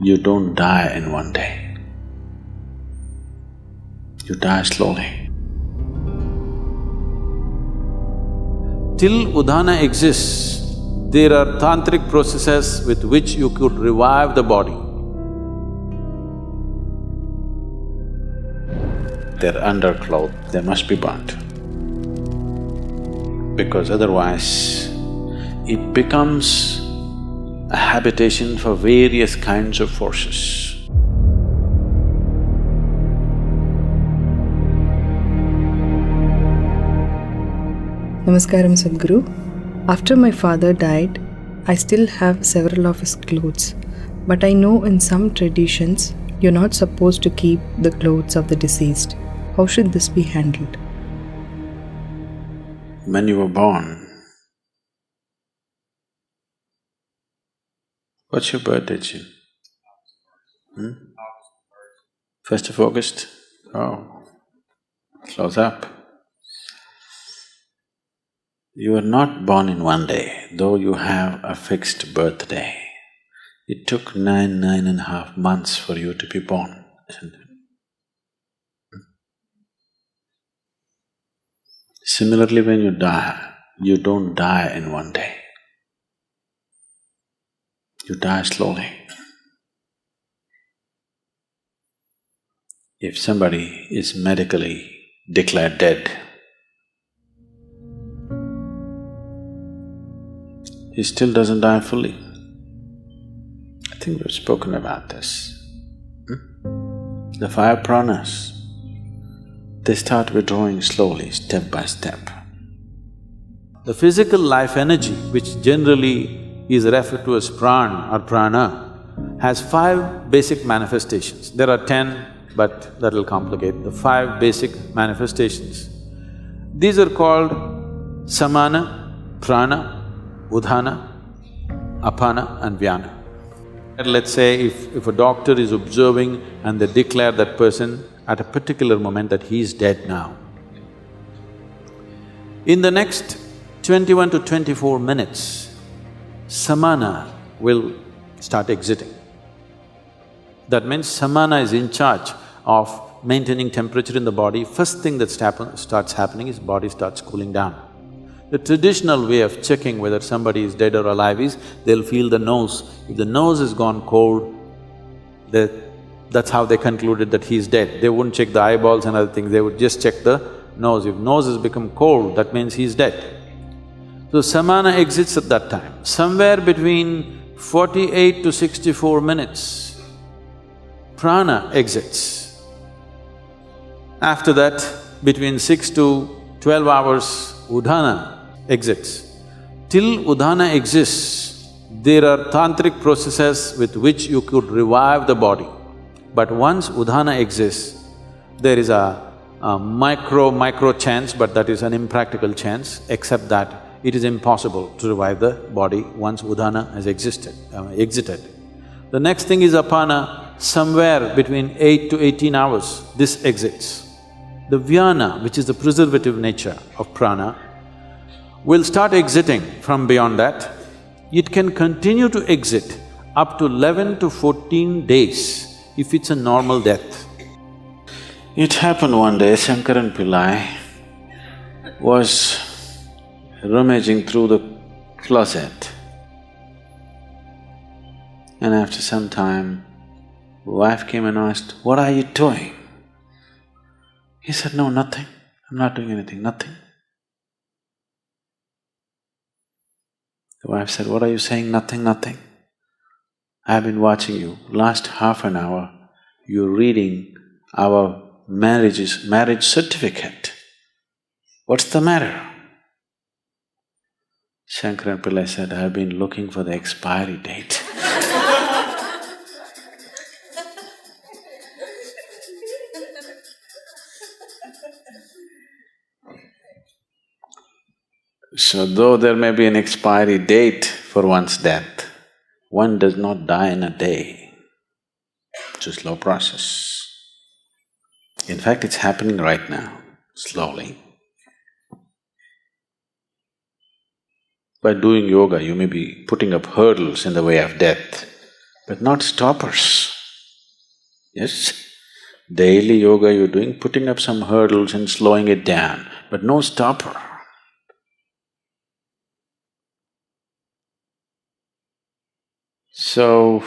You don't die in one day. You die slowly. Till Udhana exists, there are tantric processes with which you could revive the body. Their underclothes, they must be burnt. Because otherwise, it becomes a habitation for various kinds of forces. Namaskaram, Sadhguru. After my father died, I still have several of his clothes, but I know in some traditions you're not supposed to keep the clothes of the deceased. How should this be handled? When you were born, what's your birthday, Chin? 1st of August? Oh, close up. You were not born in one day, though you have a fixed birthday. It took 9.5 months for you to be born, isn't it? Similarly, when you die, you don't die in one day. You die slowly. If somebody is medically declared dead, he still doesn't die fully. I think we've spoken about this. The 5 pranas, they start withdrawing slowly, step by step. The physical life energy, which generally is referred to as pran or prana, has 5 basic manifestations. There are 10, but that'll complicate. The 5 basic manifestations. These are called samana, prana, udhana, apana and vyana. Let's say if a doctor is observing and they declare that person at a particular moment that he is dead now. In the next 21 to 24 minutes, samana will start exiting. That means samana is in charge of maintaining temperature in the body. First thing that starts happening is body starts cooling down. The traditional way of checking whether somebody is dead or alive is, they'll feel the nose. If the nose has gone cold, that's how they concluded that he's dead. They wouldn't check the eyeballs and other things, they would just check the nose. If nose has become cold, that means he's dead. So samana exits at that time. Somewhere between 48 to 64 minutes, prana exits. After that, between 6 to 12 hours, udhana exits. Till udhana exists, there are tantric processes with which you could revive the body. But once udhana exists, there is a micro chance, but that is an impractical chance, except that it is impossible to revive the body once udhana has exited. The next thing is apana, somewhere between 8 to 18 hours, this exits. The vyana, which is the preservative nature of prana, will start exiting from beyond that. It can continue to exit up to 11 to 14 days if it's a normal death. It happened one day, Shankaran Pillai was rummaging through the closet, and after some time, wife came and asked, "What are you doing?" He said, "No, nothing. I'm not doing anything, nothing." The wife said, "What are you saying, nothing, nothing? I've been watching you. Last half an hour, you're reading our marriage certificate. What's the matter?" Shankaran Pillai said, "I've been looking for the expiry date." So though there may be an expiry date for one's death, one does not die in a day. It's a slow process. In fact, it's happening right now, slowly. By doing yoga, you may be putting up hurdles in the way of death. but not stoppers. Yes? Daily yoga you're doing, putting up some hurdles and slowing it down, but no stopper. So,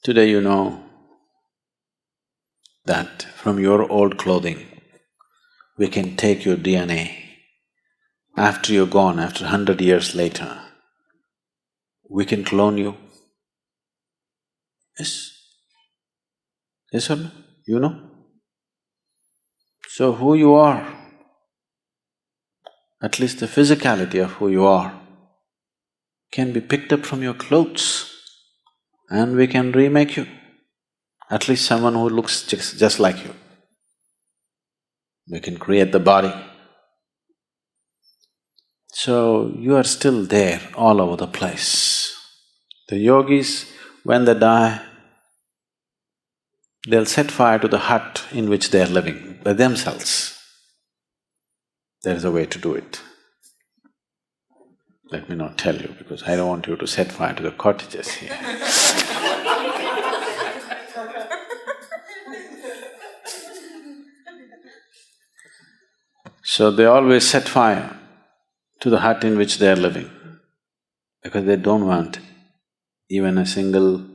today you know that from your old clothing, we can take your DNA. After you're gone, after 100 years later, we can clone you. Yes? Yes or no? You know? So who you are, at least the physicality of who you are, can be picked up from your clothes and we can remake you. At least someone who looks just like you. We can create the body. So you are still there all over the place. The yogis, when they die, they'll set fire to the hut in which they are living by themselves. There is a way to do it. Let me not tell you because I don't want you to set fire to the cottages here. So they always set fire to the hut in which they are living because they don't want even a single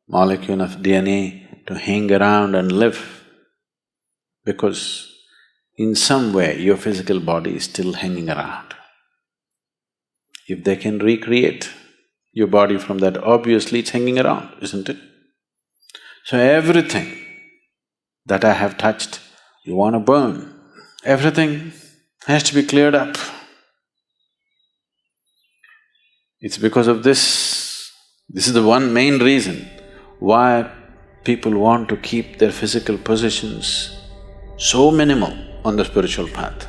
molecule of DNA to hang around and live, because in some way your physical body is still hanging around. If they can recreate your body from that, obviously it's hanging around, isn't it? So everything that I have touched, you want to burn. Everything has to be cleared up. It's because of this. This is the one main reason why people want to keep their physical positions so minimal on the spiritual path.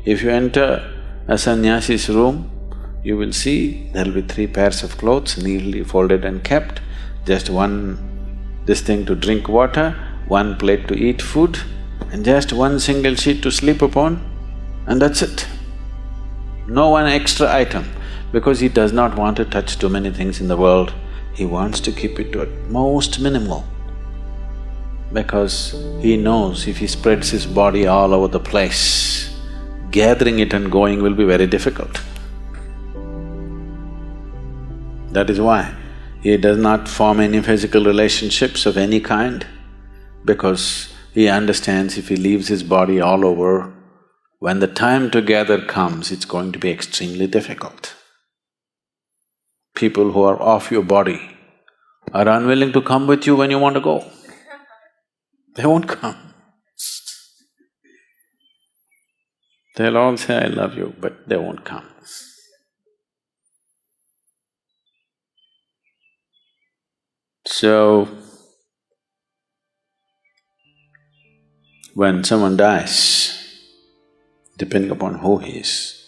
If you enter a sannyasi's room, you will see there'll be 3 pairs of clothes neatly folded and kept, just this thing to drink water, 1 plate to eat food, and just 1 single sheet to sleep upon, and that's it. No one extra item, because he does not want to touch too many things in the world. He wants to keep it to at most minimal, because he knows if he spreads his body all over the place, gathering it and going will be very difficult. That is why he does not form any physical relationships of any kind, because he understands if he leaves his body all over, when the time to gather comes, it's going to be extremely difficult. People who are off your body are unwilling to come with you when you want to go. They won't come. They'll all say, I love you, but they won't come. So, when someone dies, depending upon who he is,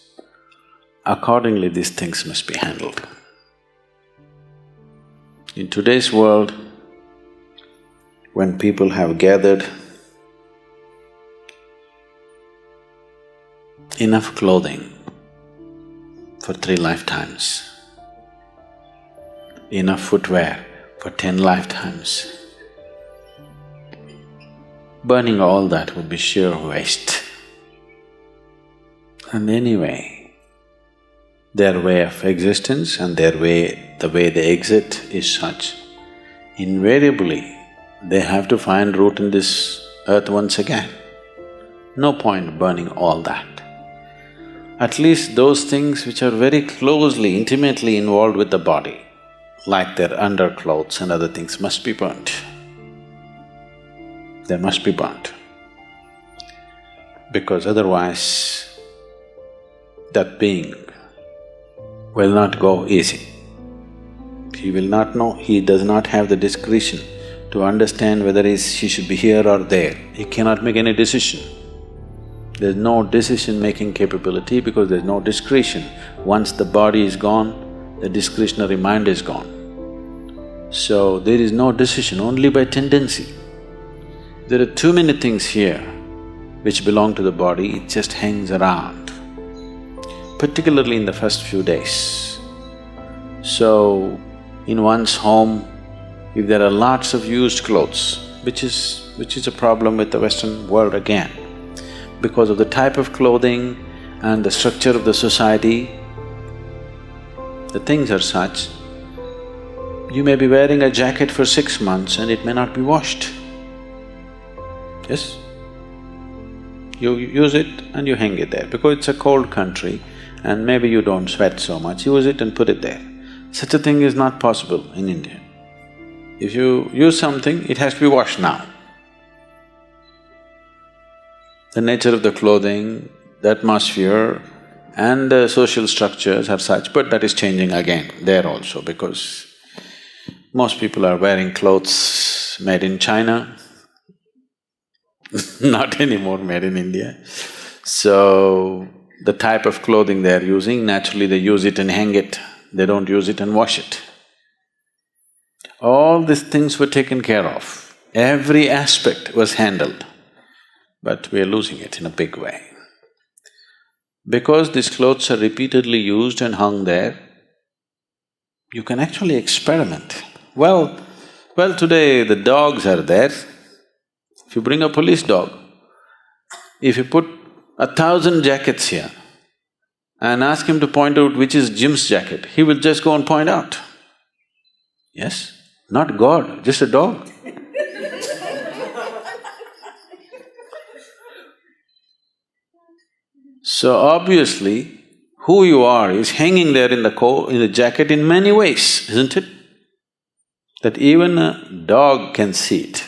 accordingly these things must be handled. In today's world, when people have gathered enough clothing for 3 lifetimes, enough footwear for 10 lifetimes, burning all that would be sheer waste. And anyway, their way of existence and the way they exit is such, invariably they have to find root in this earth once again. No point burning all that. At least those things which are very closely, intimately involved with the body, like their underclothes and other things, must be burnt. They must be burnt. Because otherwise, that being will not go easy. He will not know, he does not have the discretion to understand whether he should be here or there. He cannot make any decision. There's no decision-making capability because there's no discretion. Once the body is gone, the discretionary mind is gone. So there is no decision, only by tendency. There are too many things here which belong to the body, it just hangs around, particularly in the first few days. So, in one's home, if there are lots of used clothes, which is a problem with the Western world again, because of the type of clothing and the structure of the society, the things are such, you may be wearing a jacket for 6 months and it may not be washed. Yes? You use it and you hang it there. Because it's a cold country and maybe you don't sweat so much, use it and put it there. Such a thing is not possible in India. If you use something, it has to be washed now. The nature of the clothing, the atmosphere and the social structures are such, but that is changing again there also because most people are wearing clothes made in China, not anymore made in India. So, the type of clothing they are using, naturally they use it and hang it, they don't use it and wash it. All these things were taken care of, every aspect was handled, but we are losing it in a big way. Because these clothes are repeatedly used and hung there, you can actually experiment. Well, today the dogs are there. If you bring a police dog, if you put 1,000 jackets here and ask him to point out which is Jim's jacket, he will just go and point out. Yes? Not God, just a dog. So obviously, who you are is hanging there in the jacket in many ways, isn't it? That even a dog can see it.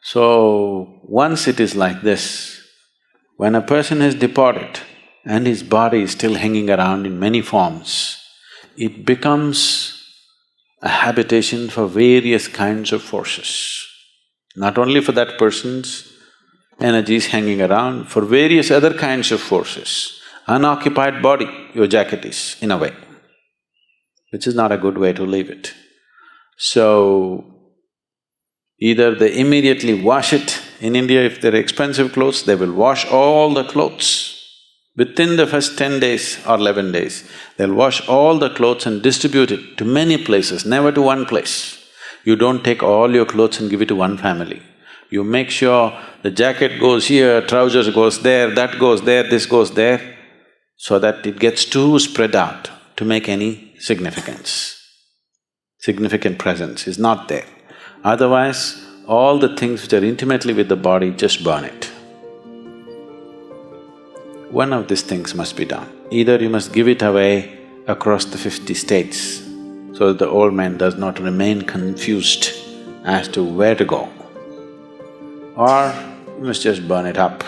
So, once it is like this, when a person has departed and his body is still hanging around in many forms, it becomes a habitation for various kinds of forces. Not only for that person's energies hanging around, for various other kinds of forces. Unoccupied body, your jacket is, in a way, which is not a good way to leave it. So, either they immediately wash it. In India, if they're expensive clothes, they will wash all the clothes. Within the first 10 days or 11 days, they'll wash all the clothes and distribute it to many places, never to one place. You don't take all your clothes and give it to one family. You make sure the jacket goes here, trousers goes there, that goes there, this goes there, so that it gets too spread out to make any significance. Significant presence is not there. Otherwise, all the things which are intimately with the body, just burn it. One of these things must be done. Either you must give it away across the 50 states so that the old man does not remain confused as to where to go, or you must just burn it up.